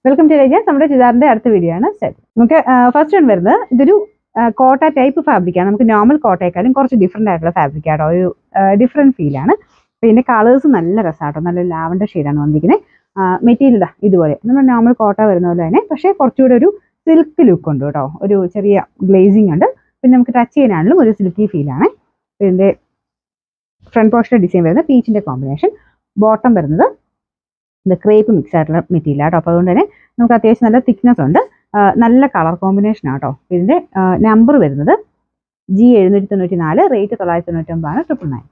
Welcome to രജ. നമ്മുടെ ചുരിദാറിന്റെ അടുത്ത video ആണ്. നമുക്ക് ഫസ്റ്റ് വൺ വരുന്നത് ഇതൊരു കോട്ട ടൈപ്പ് ഫാബ്രിക് ആണ്. നമുക്ക് നോർമൽ കോട്ടയെക്കാളും കുറച്ച് ഡിഫറെന്റ് ആയിട്ടുള്ള ഫാബ്രിക് ആട്ടോ. ഒരു ഡിഫറെന്റ് ഫീൽ ആണ്. പിന്നെ കളേഴ്സ് നല്ല രസമാട്ടോ. നല്ല ലാവൻഡർ ഷെയ്ഡാണ് വന്നിരിക്കുന്നത്. മെറ്റീരിയൽ ഇതുപോലെ നമ്മൾ നോർമൽ കോട്ട വരുന്ന പോലെ തന്നെ, പക്ഷേ കുറച്ചുകൂടെ ഒരു സിൽക്ക് ലുക്ക് ഉണ്ട് കേട്ടോ. ഒരു ചെറിയ ഗ്ലേസിംഗ് ഉണ്ട്. പിന്നെ നമുക്ക് ടച്ച് ചെയ്യാനാണെങ്കിലും ഒരു സിൽക്കി ഫീൽ ആണ്. ഇതിന്റെ ഫ്രണ്ട് പോർഷന്റെ ഡിസൈൻ വരുന്നത് പീച്ചിന്റെ കോമ്പിനേഷൻ. ബോട്ടം വരുന്നത് ഇത് ക്രേപ്പ് മിക്സ് ആയിട്ടുള്ള മെറ്റീരിയൽ ആട്ടോ. അപ്പോൾ അതുകൊണ്ട് തന്നെ നമുക്ക് അത്യാവശ്യം നല്ല തിക്നെസ് ഉണ്ട്. നല്ല കളർ കോമ്പിനേഷൻ ആട്ടോ. ഇതിന്റെ നമ്പർ വരുന്നത് G794, റേറ്റ് 999, 999.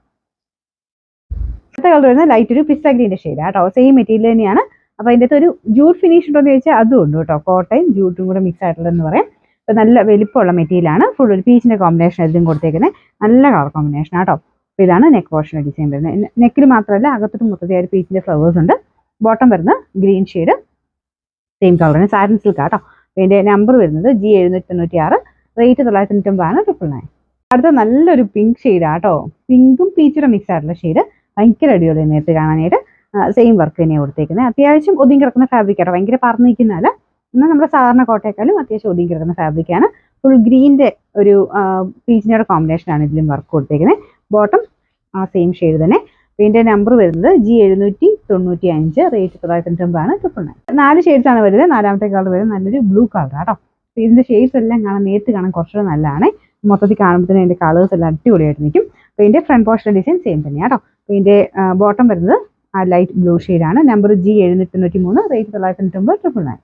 അടുത്ത കളർ വരുന്നത് ലൈറ്റ് ഒരു പിസ്ത ഗ്രീൻ്റെ ഷെയ്ഡ് ആട്ടോ. സെയിം മെറ്റീരിയൽ തന്നെയാണ്. അപ്പോൾ അതിൻ്റെ ഒരു ജൂട്ട് ഫിനിഷ് ഉണ്ടോ എന്ന് ചോദിച്ചാൽ അതും ഉണ്ട് കേട്ടോ. കോട്ടയും ജൂട്ടും കൂടെ മിക്സ് ആയിട്ടുള്ളതെന്ന് പറയാം. അപ്പോൾ നല്ല വലിപ്പമുള്ള മെറ്റീരിയലാണ്. ഫുൾ ഒരു പീച്ചിന്റെ കോമ്പിനേഷൻ ആയിരിക്കും കൊടുത്തേക്കുന്നത്. നല്ല കളർ കോമ്പിനേഷൻ ആട്ടോ. അപ്പോൾ ഇതാണ് നെക്ക് പോർഷൻ്റെ ഡിസൈൻ വരുന്നത്. നെക്കിൽ മാത്രമല്ല അകത്തോട്ട് മൊത്തത്തിൽ ഒരു പീച്ചിന്റെ ഫ്ലവേഴ്സ് ഉണ്ട്. ബോട്ടം വരുന്നത് ഗ്രീൻ ഷെയ്ഡ്, സെയിം കളറിന് സാരിൻ സിൽക്ക് ആട്ടോ. ഇതിന്റെ നമ്പർ വരുന്നത് G796, റേറ്റ് 999, 999. അടുത്ത നല്ലൊരു പിങ്ക് ഷെയ്ഡ് ആട്ടോ. പിങ്കും പീച്ചും മിക്സ് ആയിട്ടുള്ള ഷെയ്ഡ്. ഭയങ്കര അടിപൊളി നേരത്തെ കാണാനായിട്ട്. സെയിം വർക്ക് തന്നെയാണ് കൊടുത്തേക്കുന്നത്. അത്യാവശ്യം ഒതുങ്ങി കിടക്കുന്ന ഫാബ്രിക് ആട്ടോ. ഭയങ്കര പറഞ്ഞിരിക്കുന്നതല്ല, എന്നാൽ നമ്മുടെ സാധാരണ കോട്ടയെക്കാളും അത്യാവശ്യം ഒതുങ്ങി കിടക്കുന്ന ഫാബ്രിക്കാണ്. ഫുൾ ഗ്രീൻ്റെ ഒരു പീച്ചിൻ്റെ കോമ്പിനേഷനാണ് ഇതിലും വർക്ക് കൊടുത്തേക്കുന്നത്. ബോട്ടം ആ സെയിം ഷെയ്ഡ് തന്നെ. ഇതിന്റെ നമ്പർ വരുന്നത് G795, റേറ്റ് 999, 999. 4 ഷെയ്ഡ്സ് ആണ് വരുന്നത്. നാലാമത്തെ കളർ വരുന്നത് നല്ലൊരു ബ്ലൂ കളർ ആട്ടോ. ഇതിന്റെ ഷെയ്ഡ്സ് എല്ലാം കാണാൻ നേരത്തെ കാണാൻ കുറച്ചുകൂടെ നല്ലതാണ്. മൊത്തത്തിൽ കാണുമ്പോൾ തന്നെ ഇതിന്റെ കളേഴ്സ് എല്ലാം അടിപൊളിയായിട്ട് നിൽക്കും. അപ്പോൾ ഇതിന്റെ ഫ്രണ്ട് പോർഷൻ ഡിസൈൻ സെയിം തന്നെയാട്ടോ. അപ്പോൾ ഇതിന്റെ ബോട്ടം വരുന്നത് ആ ലൈറ്റ് ബ്ലൂ ഷെയ്ഡാണ്. Number G793, rate 999, 999.